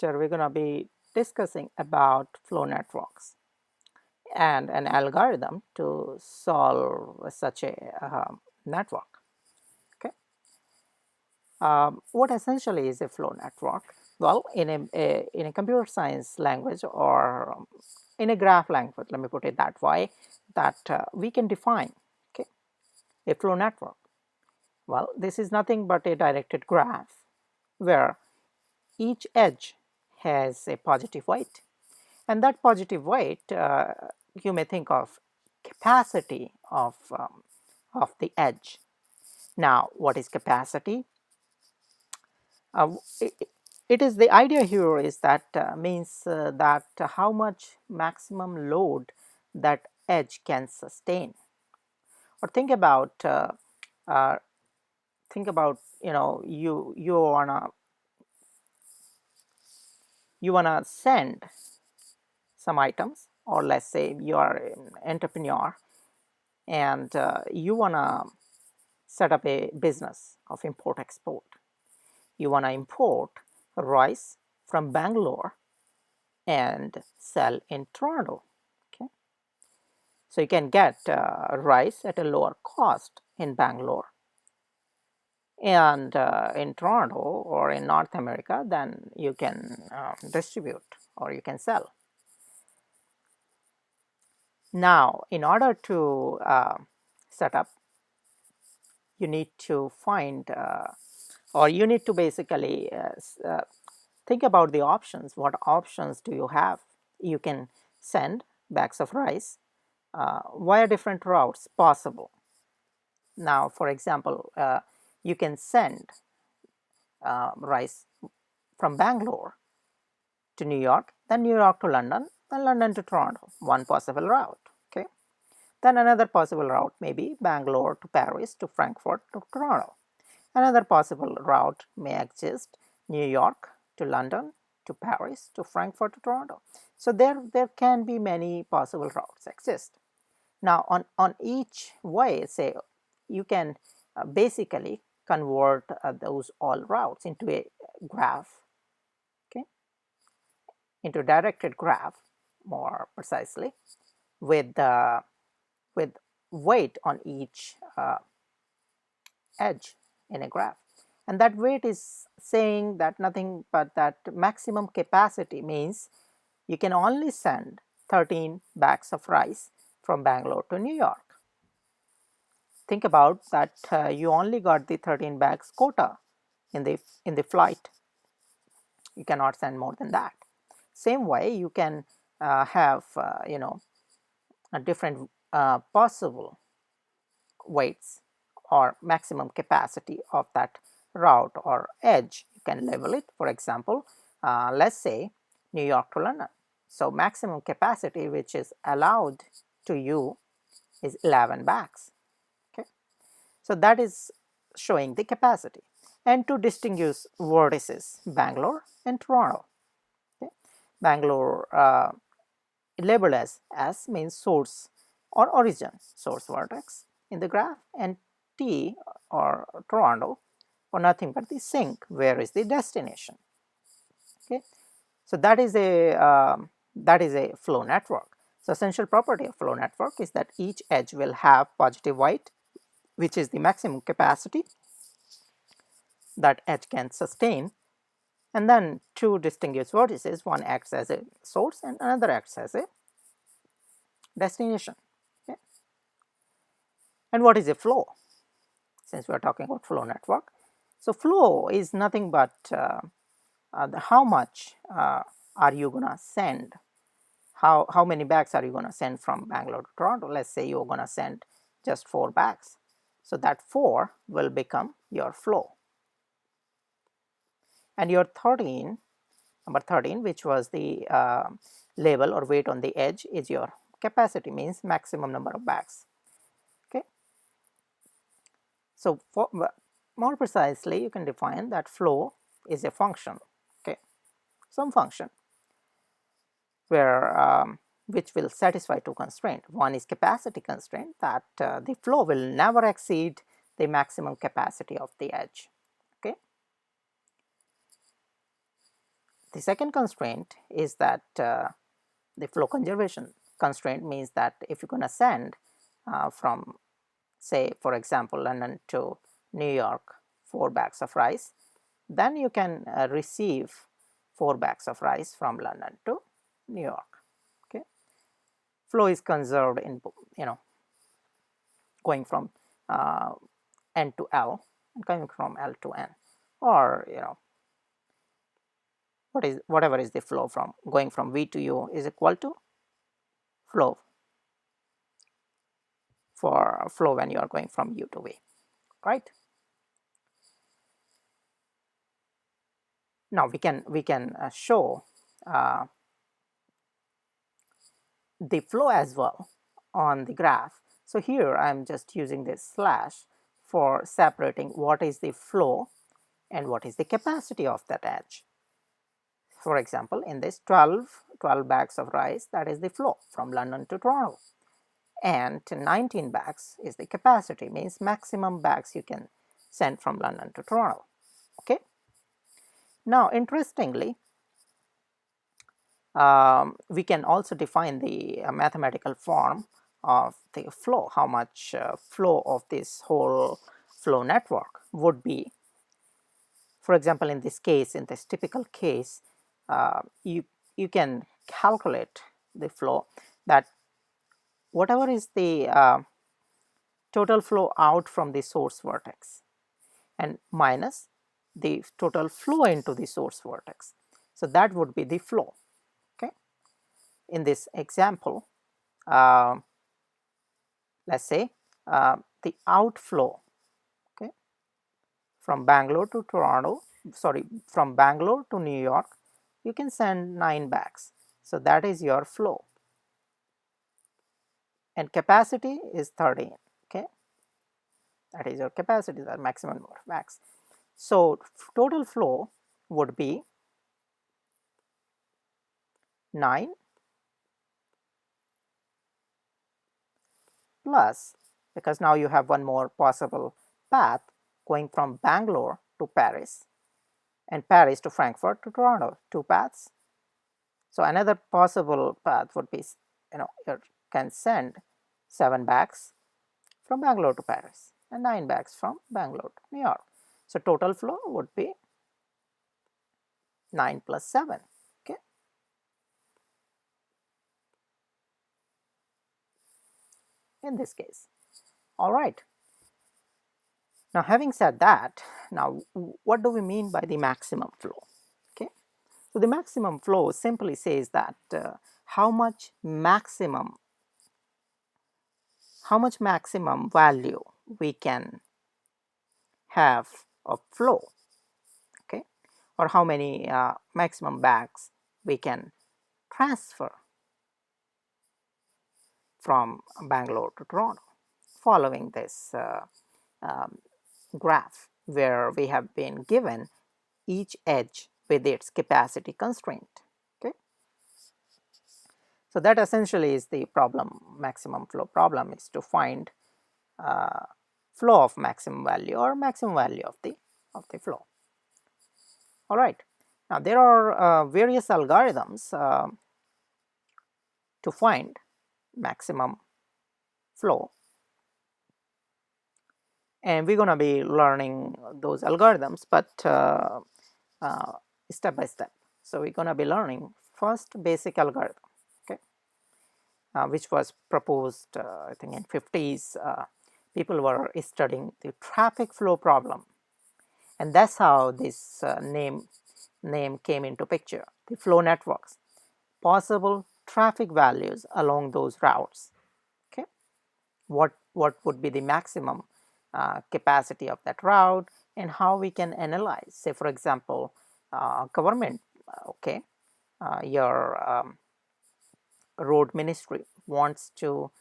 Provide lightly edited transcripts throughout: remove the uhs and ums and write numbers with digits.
lecture, we're going to be discussing about flow networks and an algorithm to solve such a network. Okay. What essentially is a flow network? Well, in a computer science language or in a graph language, let me put it that way, that we can define, okay, a flow network. Well, this is nothing but a directed graph where each edge has a positive weight, and that positive weight you may think of capacity of the edge. Now, what is capacity? It is the idea here is that means that how much maximum load that edge can sustain. Or uh, think about you wanna send some items, or let's say you are an entrepreneur and you wanna set up a business of import export. You wanna import rice from Bangalore and sell in Toronto. Okay, so you can get rice at a lower cost in Bangalore and in Toronto or in North America, then you can distribute or you can sell. Now, in order to set up, you need to find or you need to basically think about the options. What options do you have? You can send bags of rice via different routes possible. Now, for example, you can send rice from Bangalore to New York, then New York to London, then London to Toronto, one possible route. Okay, then another possible route may be Bangalore to Paris to Frankfurt to Toronto. Another possible route may exist New York to London to Paris to Frankfurt to Toronto. So there can be many possible routes exist. Now on each way, say you can basically convert those all routes into a graph, okay, into a directed graph more precisely with weight on each edge in a graph. And that weight is saying that nothing but that maximum capacity means you can only send 13 bags of rice from Bangalore to New York. Think about that you only got the 13 bags quota in the flight. You cannot send more than that. Same way, you can have a different possible weights or maximum capacity of that route or edge. You can label it. For example, let's say New York to London. So maximum capacity which is allowed to you is 11 bags. Okay, so that is showing the capacity. And to distinguish vertices, Bangalore and Toronto. Okay, Bangalore labeled as S means source or origin, source vertex in the graph, and T or Toronto for nothing but the sink, where is the destination. Okay, so that is a flow network. So essential property of flow network is that each edge will have positive weight, which is the maximum capacity that edge can sustain, and then two distinguished vertices, one acts as a source and another acts as a destination. Okay. And what is a flow? Since we are talking about flow network, so flow is nothing but how much are you gonna send, how many bags are you gonna send from Bangalore to Toronto. Let's say you're gonna send just 4 bags, so that 4 will become your flow, and your number 13, which was the label or weight on the edge, is your capacity, means maximum number of bags. Okay, so for more precisely, you can define that flow is a function, okay, some function where which will satisfy two constraints. One is capacity constraint, that the flow will never exceed the maximum capacity of the edge. Okay, The second constraint is that the flow conservation constraint means that if you're going to send from, say, for example, London to New York 4 bags of rice, then you can receive 4 bags of rice from London to New York. Okay, flow is conserved in, going from N to L and coming from L to N, or whatever is the flow from going from V to U is equal to flow for flow when you are going from U to V, right? Now we can show the flow as well on the graph. So here I am just using this slash for separating what is the flow and what is the capacity of that edge. For example, in this 12 bags of rice, that is the flow from London to Toronto, and 19 bags is the capacity, means maximum bags you can send from London to Toronto. Okay. Now, interestingly, we can also define the mathematical form of the flow, how much flow of this whole flow network would be. For example, in this case, in this typical case, you can calculate the flow, that whatever is the total flow out from the source vertex and minus the total flow into the source vertex. So that would be the flow. Okay. In this example, let's say the outflow, okay, from Bangalore to Toronto, sorry, from Bangalore to New York, you can send 9 bags. So that is your flow, and capacity is 13. Okay, that is your capacity, the maximum number of bags. So total flow would be 9 plus, because now you have one more possible path going from Bangalore to Paris and Paris to Frankfurt to Toronto, 2 paths. So another possible path would be, you can send 7 bags from Bangalore to Paris and 9 bags from Bangalore to New York. So total flow would be 9 plus 7. Okay. In this case. All right. Now, having said that, now what do we mean by the maximum flow? Okay. So the maximum flow simply says that how much maximum value we can have of flow, okay, or how many maximum bags we can transfer from Bangalore to Toronto, following this graph where we have been given each edge with its capacity constraint. Okay, so that essentially is the problem. Maximum flow problem is to find flow of maximum value or maximum value of the flow. All right. Now there are various algorithms to find maximum flow, and we're going to be learning those algorithms, but step by step. So we're going to be learning first basic algorithm, okay, which was proposed I think in 50s. People were studying the traffic flow problem, and that's how this name came into picture. The flow networks, possible traffic values along those routes. Okay, what would be the maximum capacity of that route, and how we can analyze, say for example, government, okay, your road ministry wants to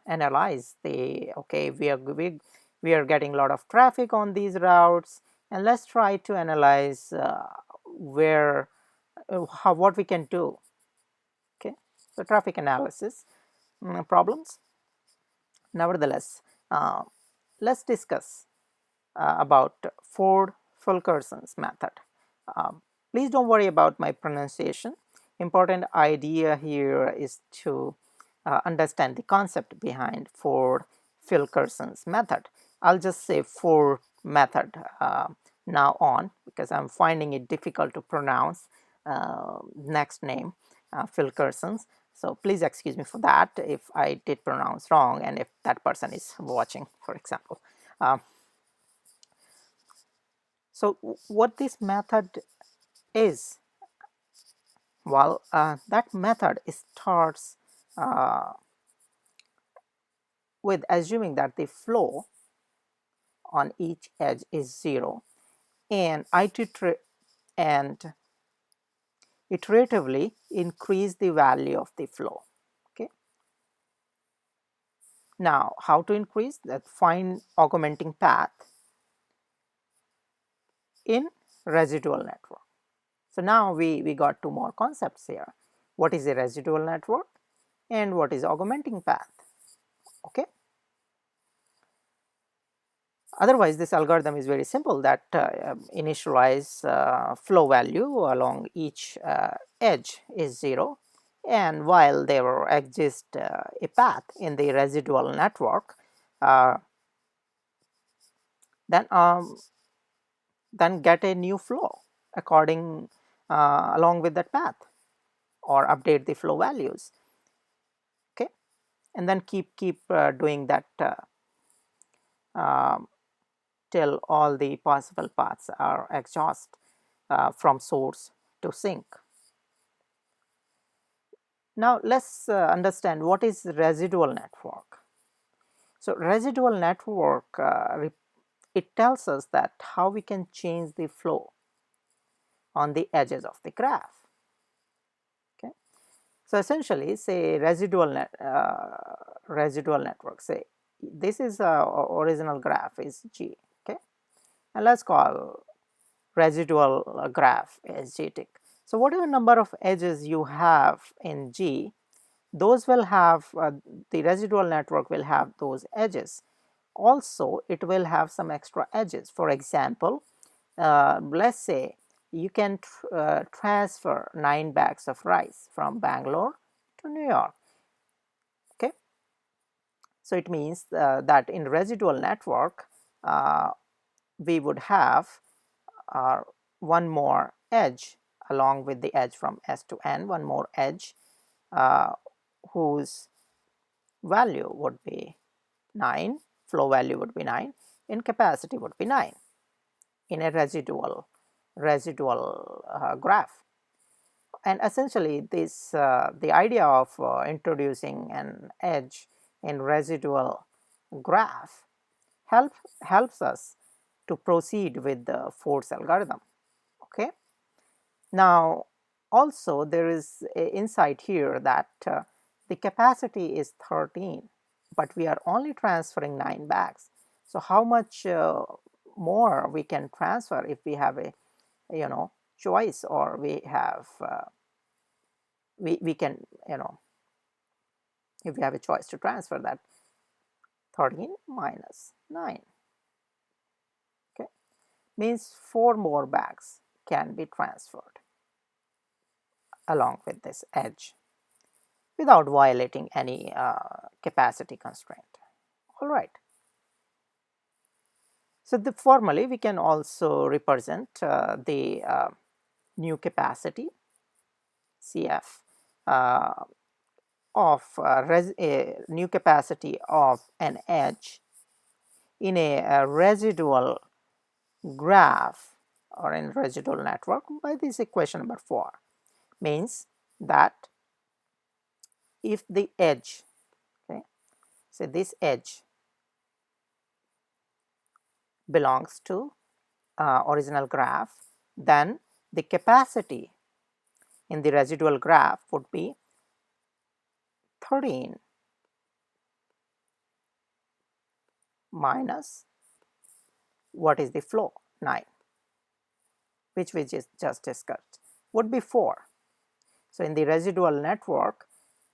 analyze the, okay, we are getting a lot of traffic on these routes, and let's try to analyze where what we can do. Okay, so traffic analysis problems. Nevertheless, let's discuss about Ford-Fulkerson's method. Please don't worry about my pronunciation. Important idea here is to understand the concept behind Ford-Fulkerson's method. I'll just say Ford method now on, because I'm finding it difficult to pronounce next name, Fulkerson's. So please excuse me for that if I did pronounce wrong, and if that person is watching, for example. So what this method is, well, that method starts with assuming that the flow on each edge is 0, and iteratively increase the value of the flow. Okay. Now, how to increase that? Find augmenting path in residual network. So now we got two more concepts here. What is a residual network and what is augmenting path? Okay. Otherwise, this algorithm is very simple, that initialize flow value along each edge is 0, and while there exists a path in the residual network, uh, then get a new flow according along with that path, or update the flow values. Okay, and then keep doing that till all the possible paths are exhaust from source to sink. Now let's understand what is residual network. So residual network, it tells us that how we can change the flow on the edges of the graph. Okay, so essentially, say residual network. Say this is original graph is G. Okay, and let's call residual graph as G tick. So whatever number of edges you have in G, those will have the residual network will have those edges. Also, it will have some extra edges. For example, let's say you can transfer 9 bags of rice from Bangalore to New York. Okay, so it means that in residual network we would have one more edge along with the edge from S to N, one more edge whose value would be 9, flow value would be 9, in capacity would be 9 in a residual graph. And essentially this the idea of introducing an edge in residual graph helps us to proceed with the force algorithm. Okay, now also there is an insight here that the capacity is 13, but we are only transferring 9 bags. So how much more we can transfer if we have a choice, or we have we can if we have a choice to transfer that 13 minus 9. Okay, means 4 more bags can be transferred along with this edge without violating any capacity constraint. All right. So formally we can also represent the new capacity CF of a new capacity of an edge in a residual graph or in residual network by this equation number 4. Means that if the edge, okay, so this edge belongs to original graph, then the capacity in the residual graph would be 13 minus what is the flow, 9, which we just discussed, would be 4. So in the residual network,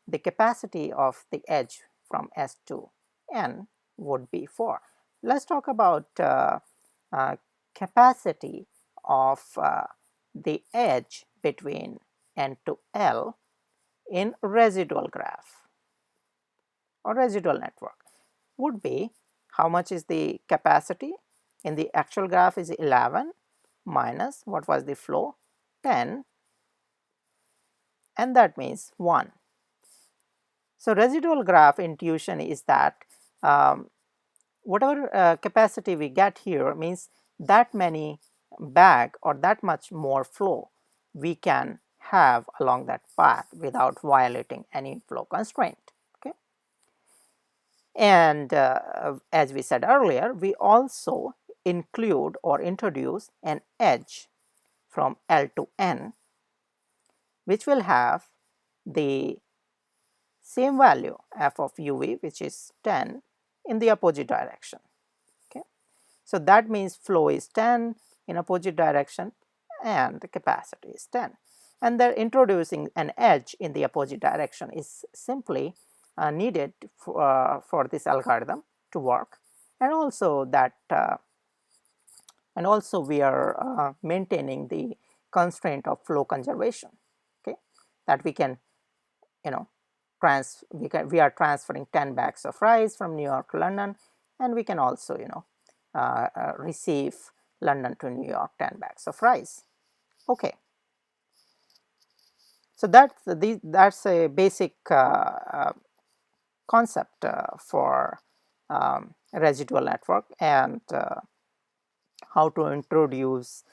the capacity of the edge from S to N would be 4. Let's talk about capacity of the edge between N to L in residual graph or residual network would be, how much is the capacity? In the actual graph is 11 minus what was the flow? 10, and that means 1. So residual graph intuition is that whatever capacity we get here means that many bag or that much more flow we can have along that path without violating any flow constraint. Okay, and as we said earlier, we also include or introduce an edge from L to N, which will have the same value f of uv, which is 10, in the opposite direction. Okay, so that means flow is 10 in opposite direction and the capacity is 10, and they're introducing an edge in the opposite direction is simply needed for this algorithm to work, and also that we are maintaining the constraint of flow conservation. Okay, that we can, you know, we are transferring 10 bags of rice from New York to London, and we can also, receive London to New York 10 bags of rice. Okay, so that's a basic concept for residual network, and how to introduce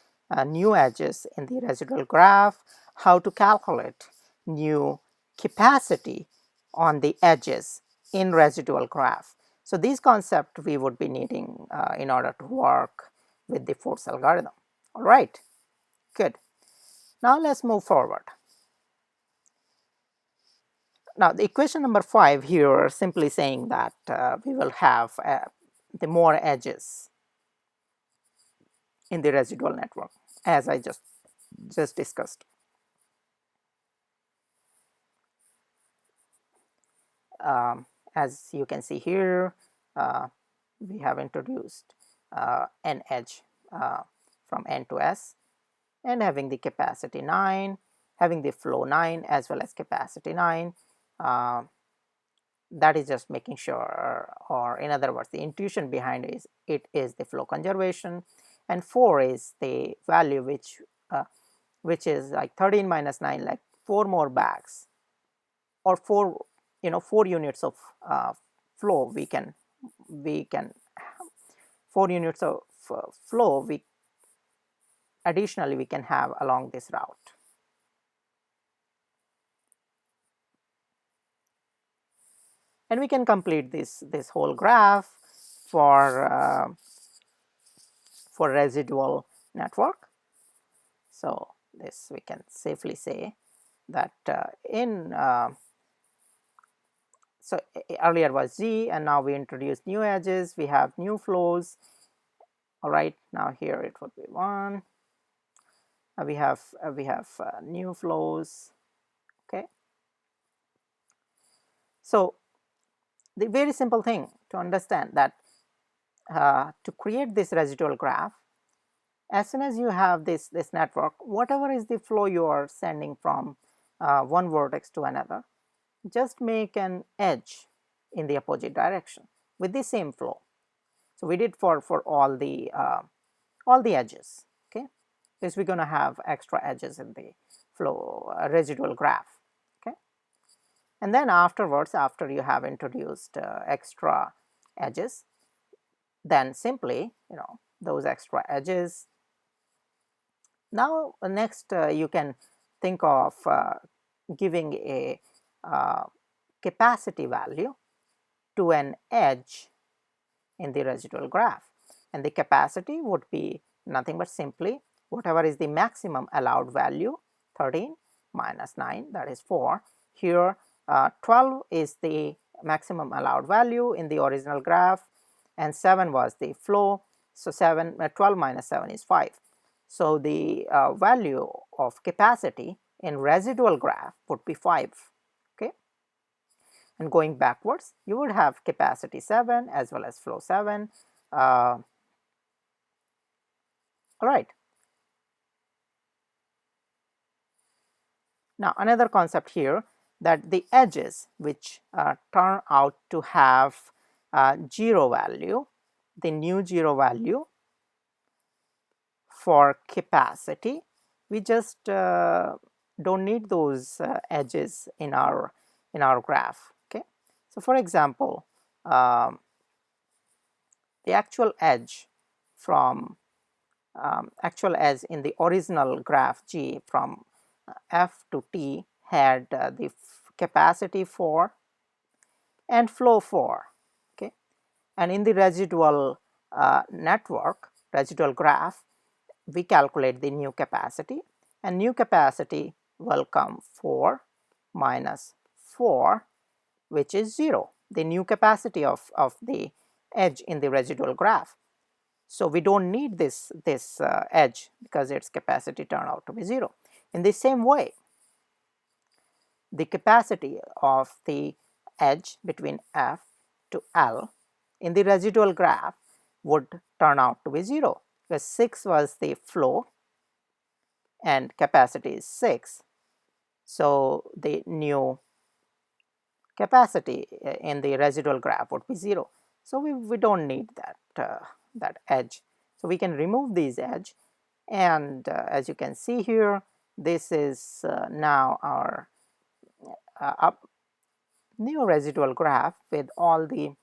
new edges in the residual graph, how to calculate new capacity on the edges in residual graph. So these concepts we would be needing in order to work with the force algorithm. All right, good. Now let's move forward. Now the equation number 5 here simply saying that we will have the more edges in the residual network, as I just discussed. As you can see here, we have introduced an edge from N to S, and having the capacity 9, having the flow 9 as well as capacity 9. That is just making sure, or in other words, the intuition behind it is the flow conservation, and 4 is the value which is like 13 minus 9, like 4 more bags, or 4 units of flow we can 4 units of flow we additionally we can have along this route. And we can complete this whole graph for residual network. So this we can safely say that so earlier was G, and now we introduced new edges, we have new flows. All right, now here it would be 1. We have new flows. Okay, so the very simple thing to understand that to create this residual graph, as soon as you have this network, whatever is the flow you are sending from one vertex to another, just make an edge in the opposite direction with the same flow. So we did for all the edges. Okay, because we're going to have extra edges in the flow residual graph. Okay, and then afterwards, after you have introduced extra edges, then simply those extra edges. Now next you can think of giving a capacity value to an edge in the residual graph, and the capacity would be nothing but simply whatever is the maximum allowed value, 13 minus 9, that is 4. Here 12 is the maximum allowed value in the original graph, and 7 was the flow. So 12 minus 7 is 5. So the value of capacity in residual graph would be 5. Okay, and going backwards, you would have capacity 7 as well as flow 7. All right. Now another concept here, that the edges which turn out to have 0 value, the new 0 value for capacity, we just don't need those edges in our graph. Okay, so for example, the actual edge from actual edge in the original graph G from F to T had the capacity 4 and flow 4. Okay, and in the residual network, residual graph, we calculate the new capacity, and new capacity will come 4 minus 4, which is 0, the new capacity of the edge in the residual graph. So we don't need this edge because its capacity turned out to be 0. In the same way, the capacity of the edge between F to L in the residual graph would turn out to be 0, because 6 was the flow and capacity is 6. So the new capacity in the residual graph would be 0. So we don't need that edge. So we can remove these edge, and as you can see here, this is now our new residual graph with all the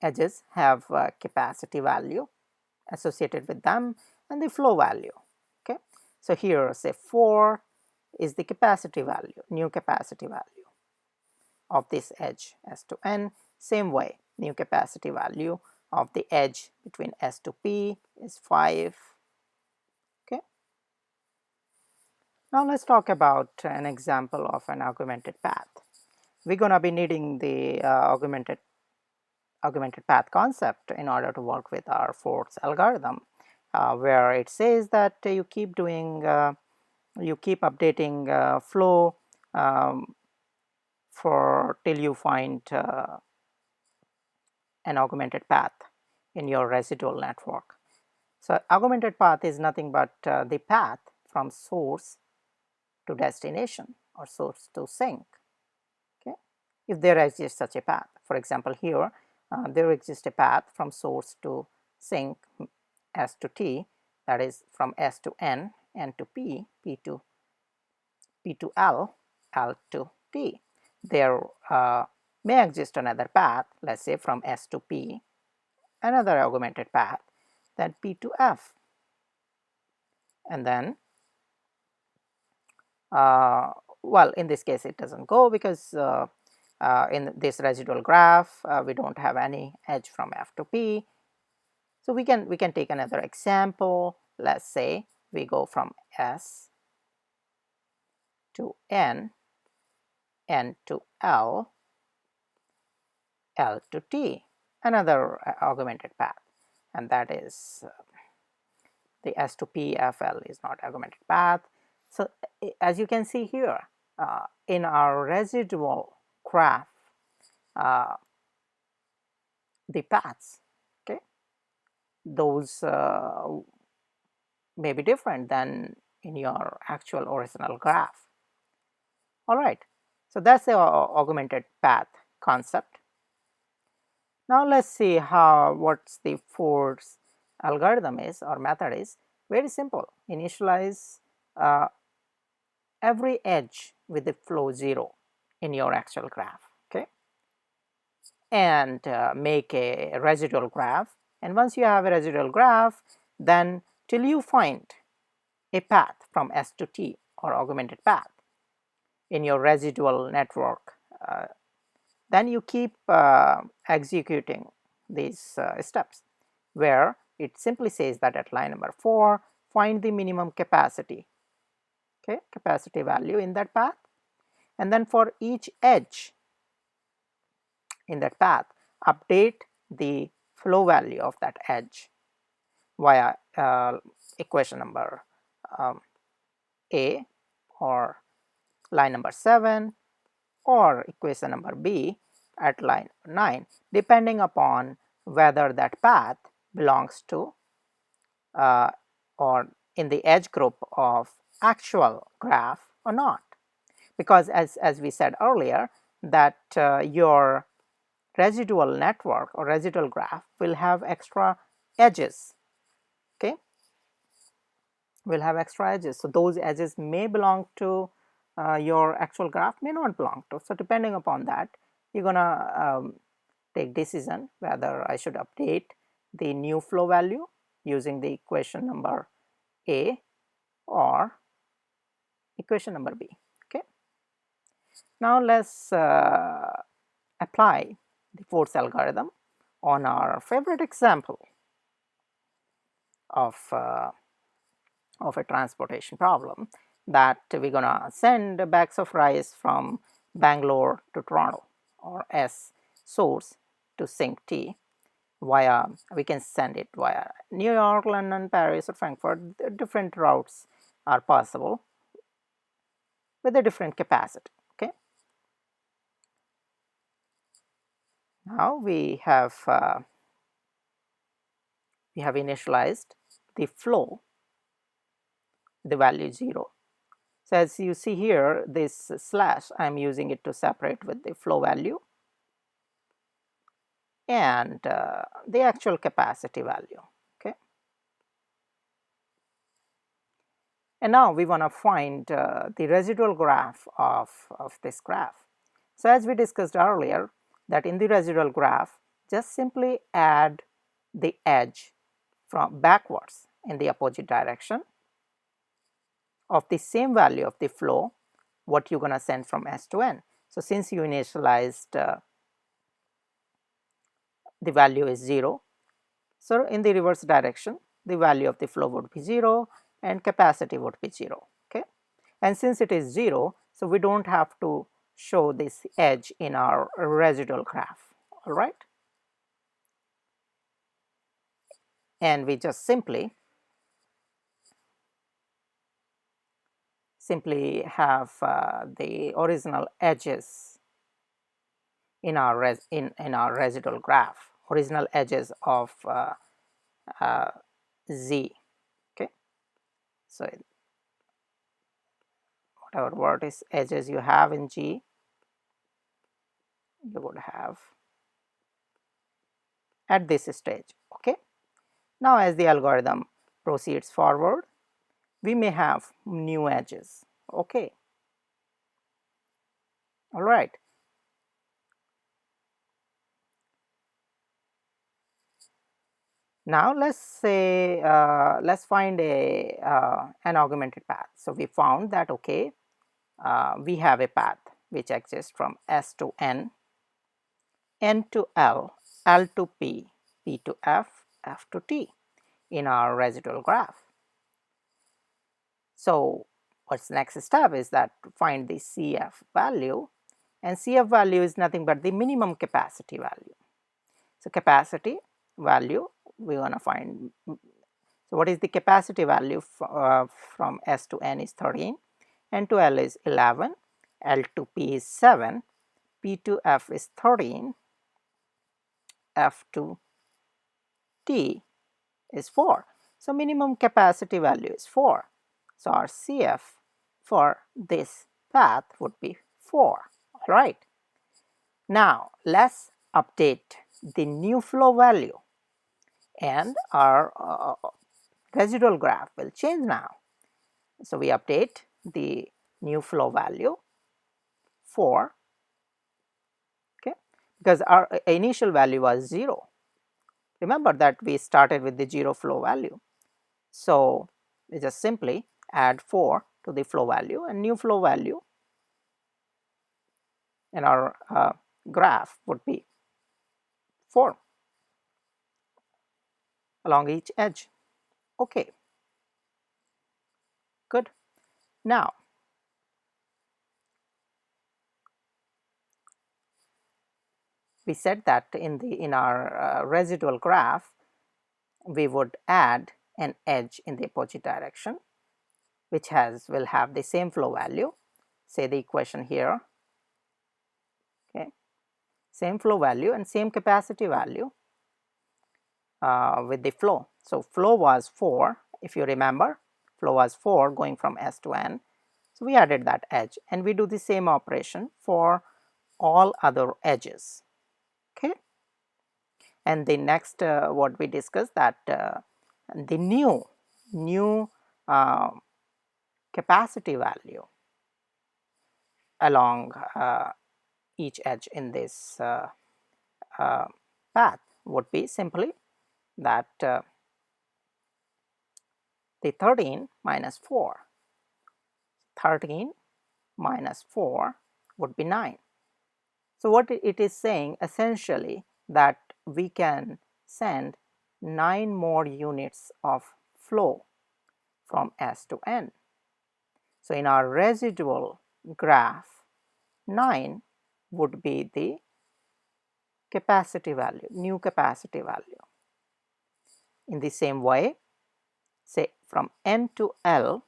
edges have capacity value associated with them and the flow value. Okay, so here say 4 is the capacity value, new capacity value of this edge S to N. Same way, new capacity value of the edge between S to P is 5. Okay, now let's talk about an example of an augmented path. We're going to be needing the augmented path concept in order to work with our Ford's algorithm, where it says that you keep updating flow for till you find an augmented path in your residual network. So augmented path is nothing but the path from source to destination or source to sink. Okay, if there exists such a path, for example, here there exists a path from source to sink S to T, that is from S to N, N to P, P to L, L to T. There may exist another path, let's say from S to P, another augmented path, then P to F, and then well, in this case it doesn't go because in this residual graph we don't have any edge from F to P. So we can take another example. Let's say we go from S to N, N to L, L to T, another augmented path, and that is the S to P F L is not augmented path. So as you can see here, in our residual graph, the paths, okay, those may be different than in your actual original graph. All right, so that's the augmented path concept. Now let's see what's the Ford's algorithm is or method is. Very simple. Initialize every edge with the flow 0 in your actual graph, okay, and make a residual graph. And once you have a residual graph, then till you find a path from S to T or augmented path in your residual network, then you keep executing these steps, where it simply says that at line number 4, find the minimum capacity, okay, capacity value in that path, and then for each edge in that path, update the flow value of that edge via equation number A, or line number 7, or equation number B at line 9, depending upon whether that path belongs to or in the edge group of actual graph or not, because as we said earlier that your residual network or residual graph will have extra edges, okay, will have extra edges. So those edges may belong to your actual graph, may not belong to. So depending upon that, you're gonna take decision whether I should update the new flow value using the equation number A or equation number B. Okay. Now let's apply the force algorithm on our favorite example of a transportation problem, that we're gonna send bags of rice from Bangalore to Toronto, or S source to sink T via, we can send it via New York, London, Paris or Frankfurt. Different routes are possible with a different capacity. Okay. Now we have initialized the flow, the value 0. So as you see here, this slash, I am using it to separate with the flow value and the actual capacity value. Okay. And now we want to find the residual graph of this graph. So as we discussed earlier, that in the residual graph, just simply add the edge from backwards in the opposite direction of the same value of the flow what you're going to send from S to N. So since you initialized the value is 0, so in the reverse direction the value of the flow would be 0 and capacity would be 0. Okay. And since it is 0, so we don't have to show this edge in our residual graph. All right. And we just simply have the original edges in our residual graph, original edges of Z. Okay. So whatever vertex edges you have in G, you would have at this stage. Okay. Now as the algorithm proceeds forward, we may have new edges. Okay. All right. Now let's say let's find an augmented path. So we found that okay, we have a path which exists from S to N, N to L, L to P, P to F, F to T in our residual graph. So what's next step is that to find the CF value, and CF value is nothing but the minimum capacity value. So capacity value we want to find. So what is the capacity value from S to N is 13, N to L is 11, L to P is 7, P to F is 13, F to T is 4. So minimum capacity value is 4. So our CF for this path would be 4. All right. Now let's update the new flow value, and our residual graph will change now. So we update the new flow value 4, okay, because our initial value was 0. Remember that we started with the 0 flow value. So we just simply add 4 to the flow value, and new flow value in our graph would be 4 along each edge. Okay, good. Now we said that in our residual graph we would add an edge in the opposite direction which will have the same flow value. Say the equation here, okay, same flow value and same capacity value with the flow. So flow was 4, if you remember, flow was 4 going from S to N. So we added that edge, and we do the same operation for all other edges. Okay. And the next what we discussed, that the new capacity value along each edge in this path would be simply that the 13 minus 4. 13 minus 4 would be 9. So what it is saying essentially, that we can send 9 more units of flow from S to N. So in our residual graph, 9 would be the capacity value, new capacity value. In the same way, say from N to L,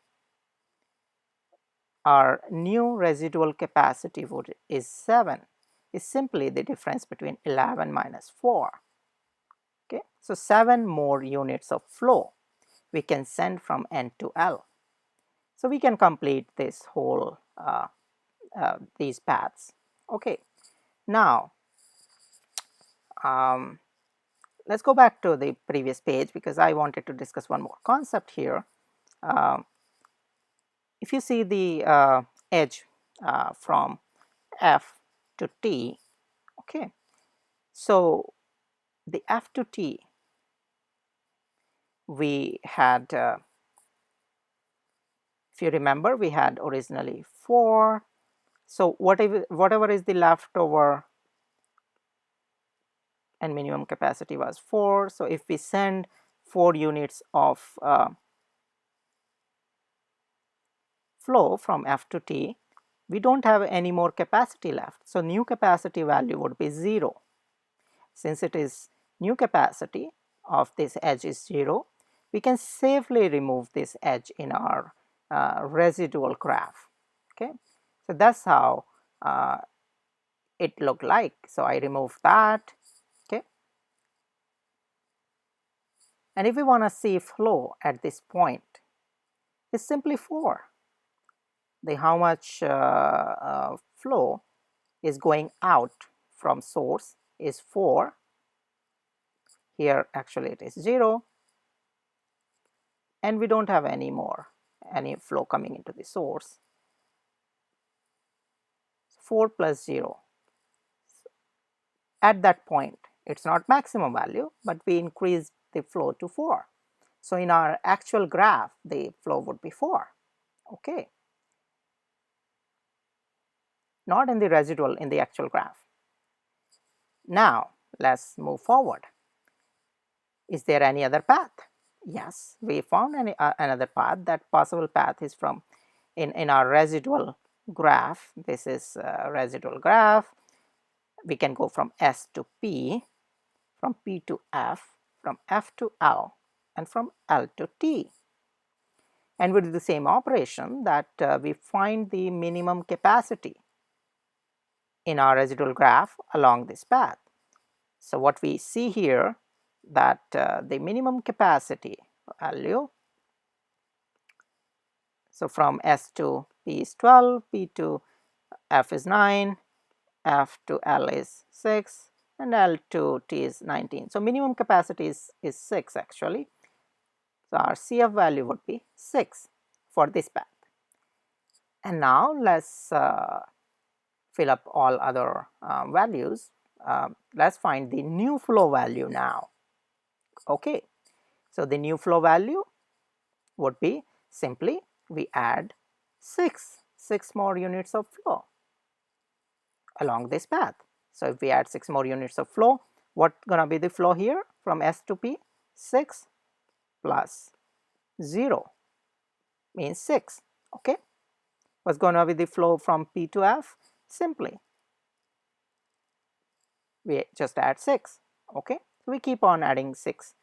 our new residual capacity is 7, is simply the difference between 11 minus 4. Okay, so 7 more units of flow we can send from N to L. So we can complete this whole these paths. Okay, now let's go back to the previous page, because I wanted to discuss one more concept here. If you see the edge from F to T, okay, so the F to T, we had, if you remember, we had originally 4. So whatever is the leftover, and minimum capacity was 4. So if we send 4 units of flow from F to T, we don't have any more capacity left. So new capacity value would be 0. Since it is new capacity of this edge is 0, we can safely remove this edge in our residual graph. Okay, so that's how it looked like. So I remove that. Okay, and if we want to see flow at this point, it's simply 4. The how much flow is going out from source is 4. Here actually it is 0, and we don't have any flow coming into the source. 4 plus 0. At that point, it's not maximum value, but we increase the flow to 4. So in our actual graph, the flow would be 4. Okay, not in the residual, in the actual graph. Now let's move forward. Is there any other path? Yes, we found another path. That possible path is from in our residual graph. This is a residual graph. We can go from S to P, from P to F, from F to L, and from L to T. And we do the same operation, that we find the minimum capacity in our residual graph along this path. So what we see here, that the minimum capacity value, so from S to P is 12, P to F is 9, F to L is 6, and L to T is 19. So minimum capacity is 6 actually. So our CF value would be 6 for this path. And now let's fill up all other values. Let's find the new flow value now. Okay, so the new flow value would be simply we add 6 more units of flow along this path. So if we add 6 more units of flow, what's gonna be the flow here from S to P? 6 plus 0 means 6. Okay, what's gonna be the flow from P to F? Simply we just add 6. Okay, so we keep on adding 6.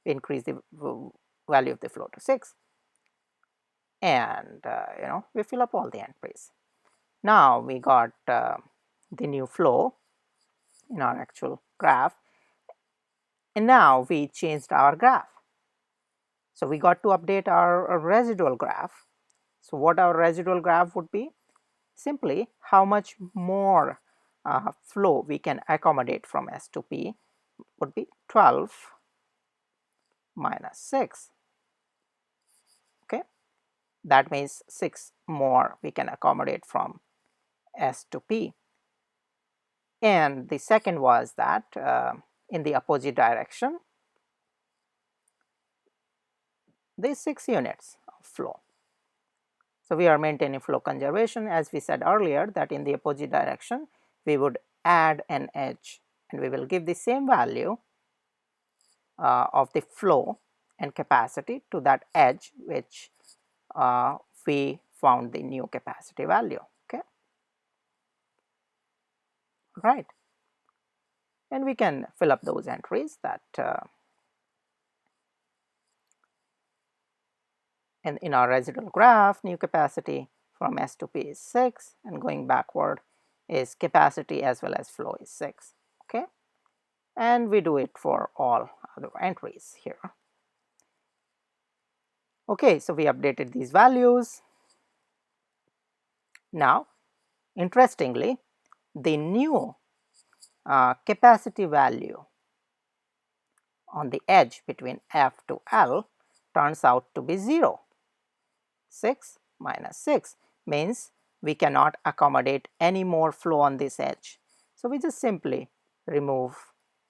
We increase the value of the flow to 6, and we fill up all the entries. Now we got the new flow in our actual graph, and now we changed our graph. So we got to update our residual graph. So what our residual graph would be? Simply how much more flow we can accommodate from S to P would be 12 minus 6. Okay, that means 6 more we can accommodate from S to P. And the second was that in the opposite direction, these 6 units of flow. So we are maintaining flow conservation, as we said earlier, that in the opposite direction we would add an edge, and we will give the same value of the flow and capacity to that edge which we found the new capacity value. Okay, right, and we can fill up those entries that in our residual graph, new capacity from S to P is 6, and going backward is capacity as well as flow is 6. Okay, and we do it for all other entries here. Okay, so we updated these values. Now, interestingly, the new capacity value on the edge between F to L turns out to be 0. 6 minus 6 means we cannot accommodate any more flow on this edge. So we just simply remove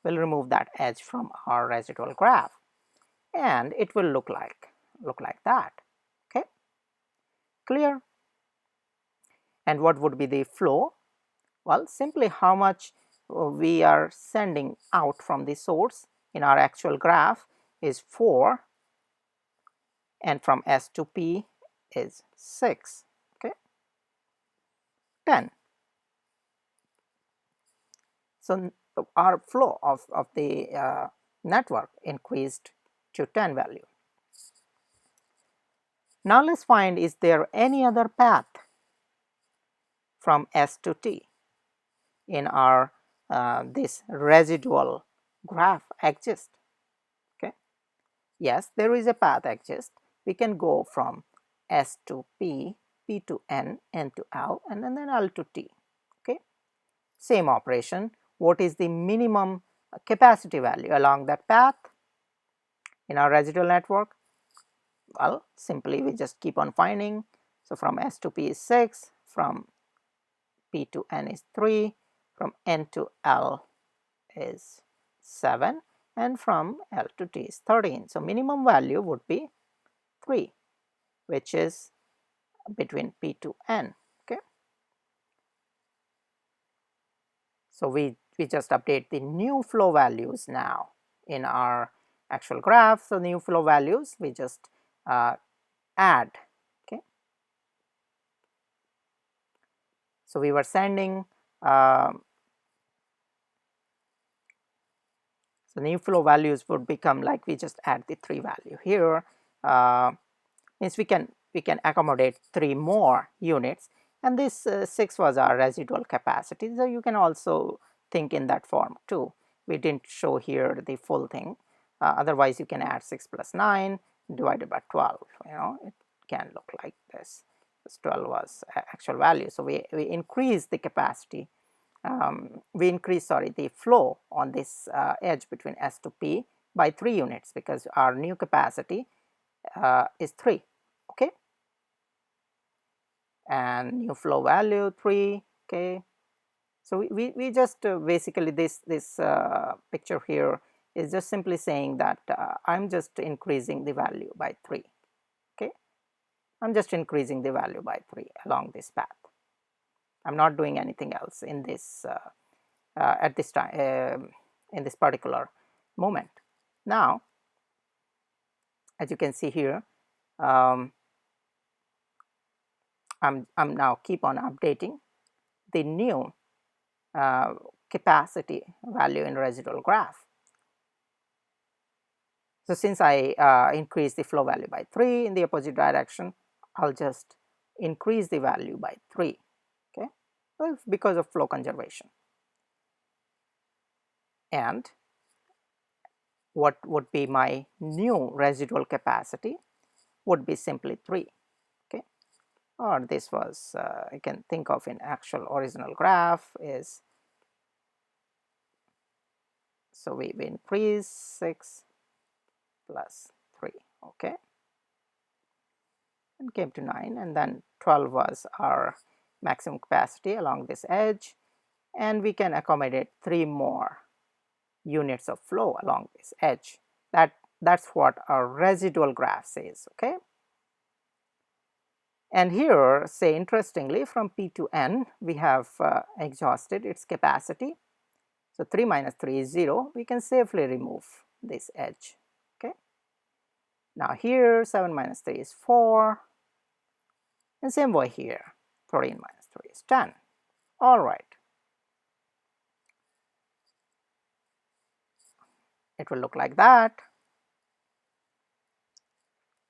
that edge from our residual graph, and it will look like that. Okay, clear? And what would be the flow? Well, simply how much we are sending out from the source in our actual graph is 4, and from S to P is 6. Okay, 10. So our flow of the network increased to 10 value. Now let's find, is there any other path from S to T in our this residual graph exists? Okay, yes, there is a path exists. We can go from S to P, P to N, N to L, and then L to T. Okay, same operation. What is the minimum capacity value along that path in our residual network? Well, simply we just keep on finding. So from S to P is 6, from P to N is 3, from N to L is 7, and from L to T is 13. So minimum value would be 3, which is between P to N. Okay, so we just update the new flow values now in our actual graph. So new flow values we just add. Okay, so we were sending so new flow values would become like, we just add the 3 value here. Means we can accommodate 3 more units, and this 6 was our residual capacity. So you can also think in that form too. We didn't show here the full thing. Otherwise you can add 6 plus 9 divided by 12. You know, it can look like this. This 12 was actual value. So we increase the capacity. We increase, the flow on this edge between S to P by 3 units, because our new capacity is 3. Okay, and new flow value 3. Okay, so we just basically this picture here is just simply saying that I'm just increasing the value by 3. Okay, I'm just increasing the value by 3 along this path. I'm not doing anything else in this at this time in this particular moment. Now, as you can see here, I'm now keep on updating the new capacity value in residual graph. So since I increase the flow value by 3 in the opposite direction, I'll just increase the value by 3. Okay, well, because of flow conservation. And what would be my new residual capacity would be simply 3. Okay, or this was I can think of in actual original graph is, so we increase 6 plus 3, okay, and came to 9, and then 12 was our maximum capacity along this edge, and we can accommodate 3 more units of flow along this edge. That's what our residual graph says, okay. And here, say interestingly, from P to N we have exhausted its capacity. So 3 minus 3 is 0. We can safely remove this edge, okay. Now here 7 minus 3 is 4, and same way here 13 minus 3 is 10. All right, it will look like that.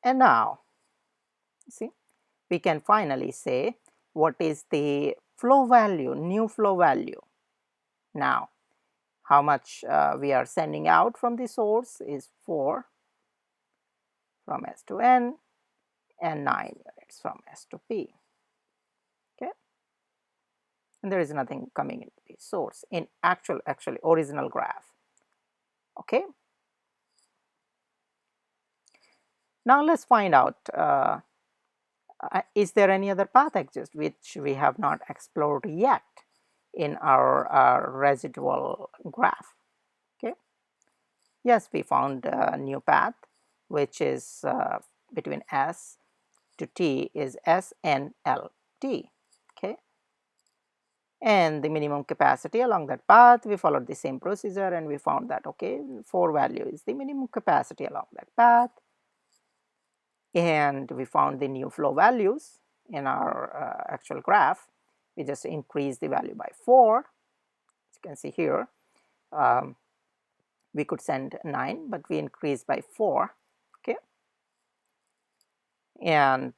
And now see, we can finally say what is the flow value, new flow value. Now how much we are sending out from the source is 4 from S to N and 9 units from S to P, okay, and there is nothing coming into the source in actually original graph, okay. Now let's find out is there any other path exist which we have not explored yet in our residual graph, okay. Yes, we found a new path which is between S to T is SNLT, okay, and the minimum capacity along that path we followed the same procedure and we found that okay, 4 value is the minimum capacity along that path, and we found the new flow values in our actual graph. We just increased the value by 4, as you can see here. We could send 9 but we increased by 4, okay, and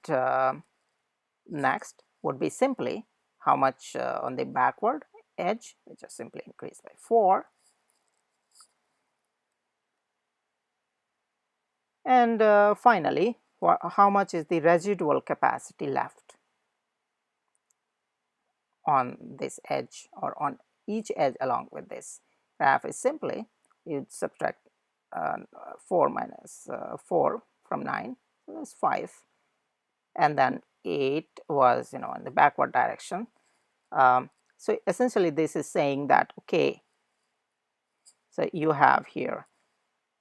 next would be simply how much on the backward edge, we just simply increase by 4, and finally how much is the residual capacity left on this edge or on each edge along with this graph is simply you'd subtract 4 minus 4 from 9, so that's 5, and then 8 was in the backward direction. So essentially this is saying that okay, so you have here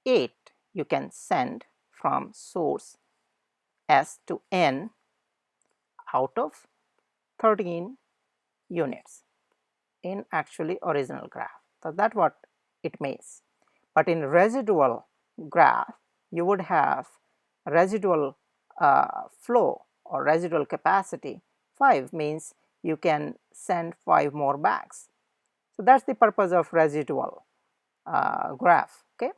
8 you can send from source S to N out of 13 units in actually original graph. So that's what it means. But in residual graph you would have residual flow or residual capacity 5, means you can send 5 more bags. So that's the purpose of residual graph, okay,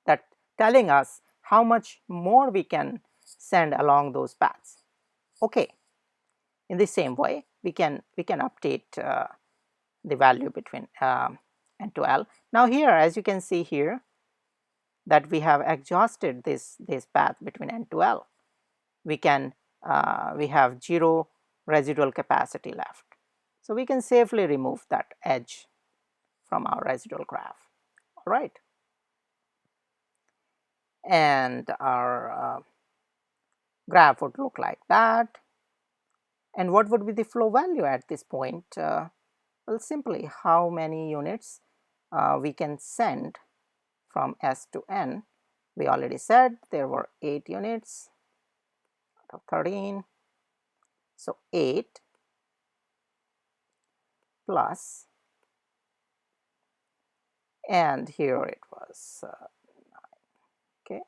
that telling us how much more we can send along those paths, okay. In the same way we can update the value between N to L. Now here, as you can see here, that we have exhausted this path between N to L. We can we have 0 residual capacity left, so we can safely remove that edge from our residual graph, all right. And our graph would look like that. And what would be the flow value at this point? Well, simply how many units we can send from S to N. We already said there were 8 units out of 13. So 8 plus, and here it was 9, okay,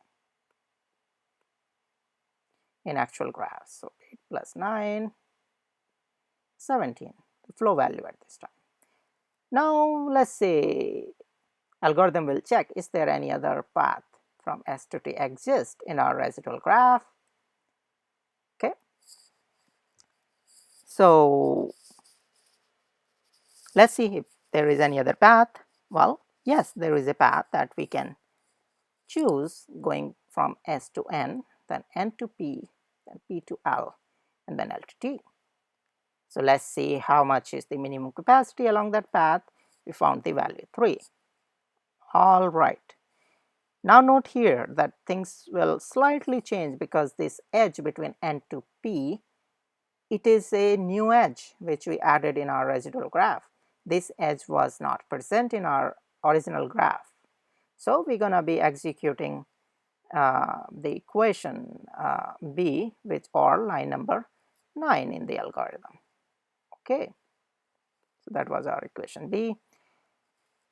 in actual graph. So 8 plus 9, 17, the flow value at this time. Now let's say algorithm will check, is there any other path from S to T exist in our residual graph, okay. So let's see if there is any other path. Well, yes, there is a path that we can choose going from S to N, then N to P, then P to L. and then L to T. So let's see how much is the minimum capacity along that path. We found the value 3. All right. Now note here that things will slightly change because this edge between N to P, it is a new edge which we added in our residual graph. This edge was not present in our original graph. So we're going to be executing the equation B with or line number 9 in the algorithm. Okay, so that was our equation B.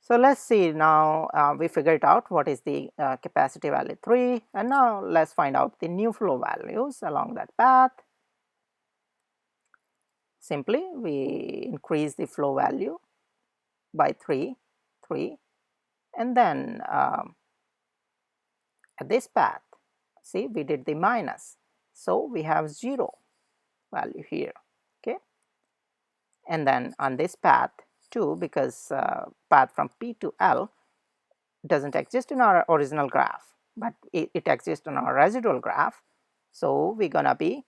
So let's see now, we figured out what is the capacity value 3, and now let's find out the new flow values along that path. Simply we increase the flow value by 3, and then at this path, see, we did the minus, so we have 0 value here. Okay, and then on this path too, because path from P to L doesn't exist in our original graph, but it exists in our residual graph. So we're gonna be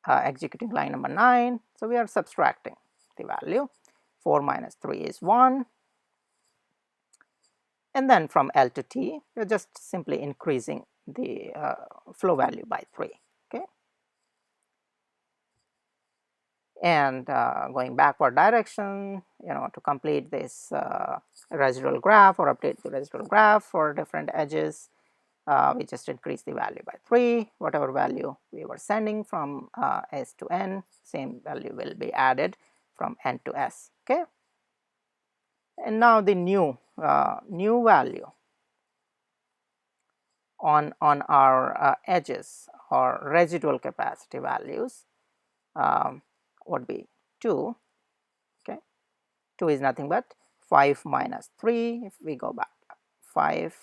executing line number 9. So we are subtracting the value. 4 minus 3 is 1. And then from L to T, we're just simply increasing the flow value by 3. Okay. And going backward direction, to complete this residual graph or update the residual graph for different edges, we just increase the value by 3. Whatever value we were sending from S to N, same value will be added from N to S. Okay. And now the new value on our edges or residual capacity values would be 2. Okay, 2 is nothing but 5 minus 3. If we go back, 5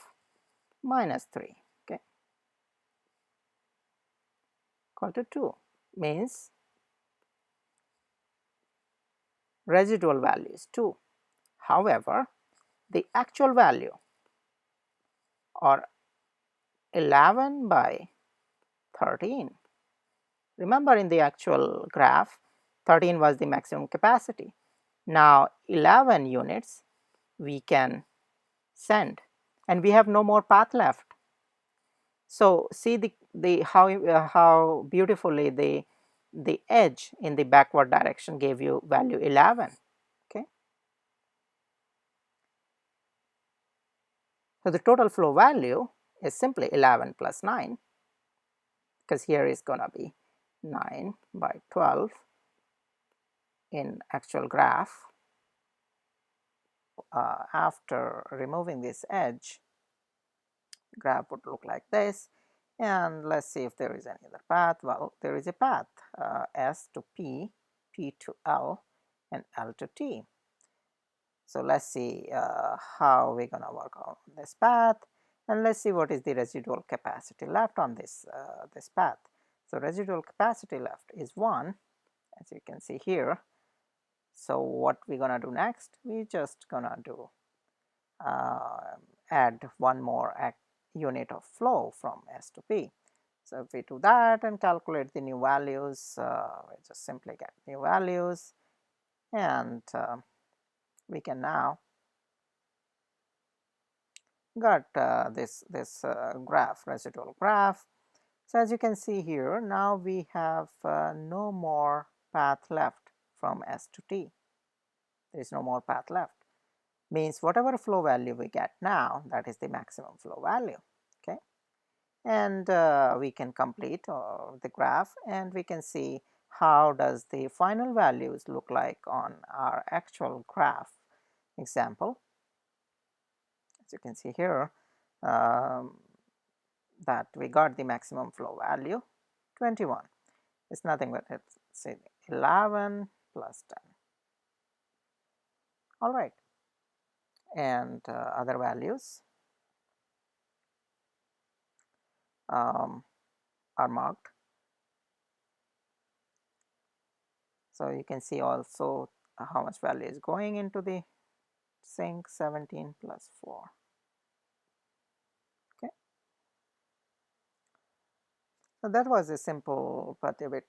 minus 3, okay, equal to 2, means residual value is 2. However, the actual value, or 11 by 13, remember in the actual graph 13 was the maximum capacity. Now 11 units we can send, and we have no more path left. So see the how beautifully the edge in the backward direction gave you value 11. Okay, so the total flow value is simply 11 plus 9, because here is gonna be 9 by 12 in actual graph. After removing this edge, graph would look like this. And let's see if there is any other path. Well, there is a path, S to P, P to L, and L to T. So let's see how we're gonna work on this path, and let's see what is the residual capacity left on this this path. So residual capacity left is 1, as you can see here. So what we're gonna do next? We're just gonna do add one more unit of flow from S to P. So if we do that and calculate the new values, we just simply get new values, and we can now got this graph, residual graph. So as you can see here, now we have no more path left from S to T. There is no more path left. Means whatever flow value we get now, that is the maximum flow value. Okay, and we can complete the graph, and we can see how does the final values look like on our actual graph example. As you can see here, that we got the maximum flow value 21. It's nothing but it's say 11 plus 10. All right, and other values are marked. So you can see also how much value is going into the sink, 17 plus 4. Okay, So that was a simple but a bit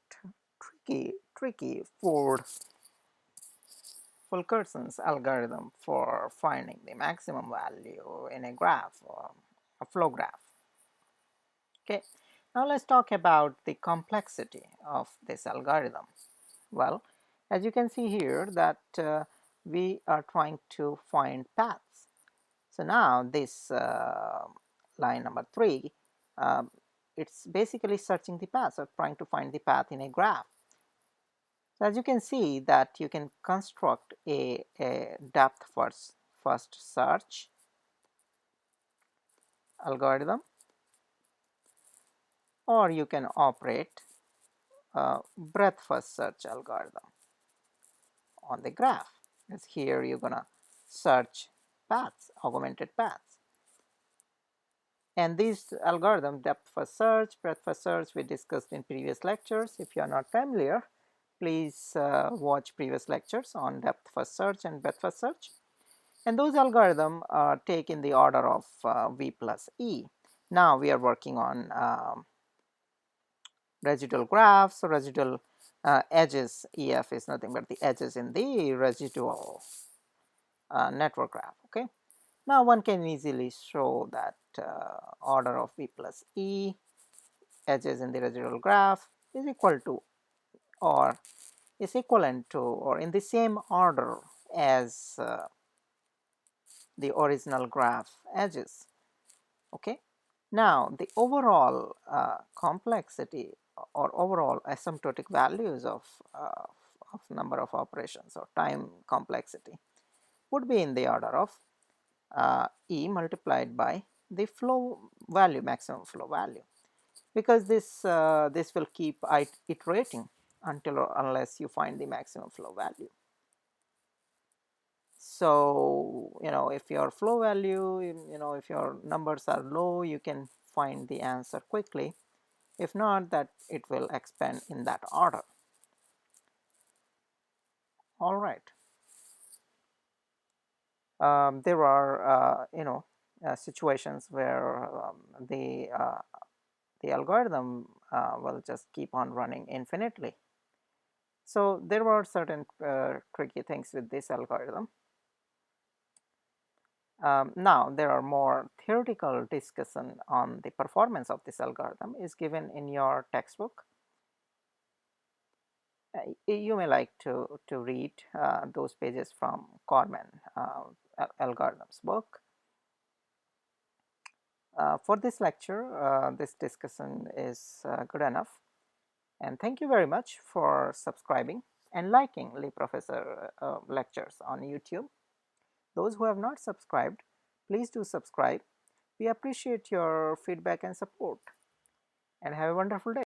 tricky Ford-Fulkerson's algorithm for finding the maximum value in a graph or a flow graph. Okay, now let's talk about the complexity of this algorithm. Well, as you can see here that we are trying to find paths. So now this line number 3, um, it's basically searching the path or trying to find the path in a graph. So as you can see that you can construct a depth first search algorithm, or you can operate a breadth first search algorithm on the graph. As here you're gonna search paths, augmented paths. And this algorithm, depth first search, breadth first search, we discussed in previous lectures. If you are not familiar, please watch previous lectures on depth first search and breadth first search. And those algorithms take in the order of V plus E. Now we are working on residual graphs. So residual edges, EF is nothing but the edges in the residual network graph. Okay. Now one can easily show that order of V plus E edges in the residual graph is equal to or is equivalent to or in the same order as the original graph edges. Okay. Now the overall complexity or overall asymptotic values of number of operations or time complexity would be in the order of E multiplied by the flow value, maximum flow value, because this will keep iterating until or unless you find the maximum flow value. So if your flow value, if your numbers are low, you can find the answer quickly. If not, that it will expand in that order. All right. There are situations where the algorithm will just keep on running infinitely. So there were certain tricky things with this algorithm. Now there are more theoretical discussion on the performance of this algorithm is given in your textbook. You may like to read those pages from Corman algorithms book. For this lecture, this discussion is good enough, and thank you very much for subscribing and liking LEPROFESSEUR lectures on YouTube. Those who have not subscribed, please do subscribe. We appreciate your feedback and support, and have a wonderful day.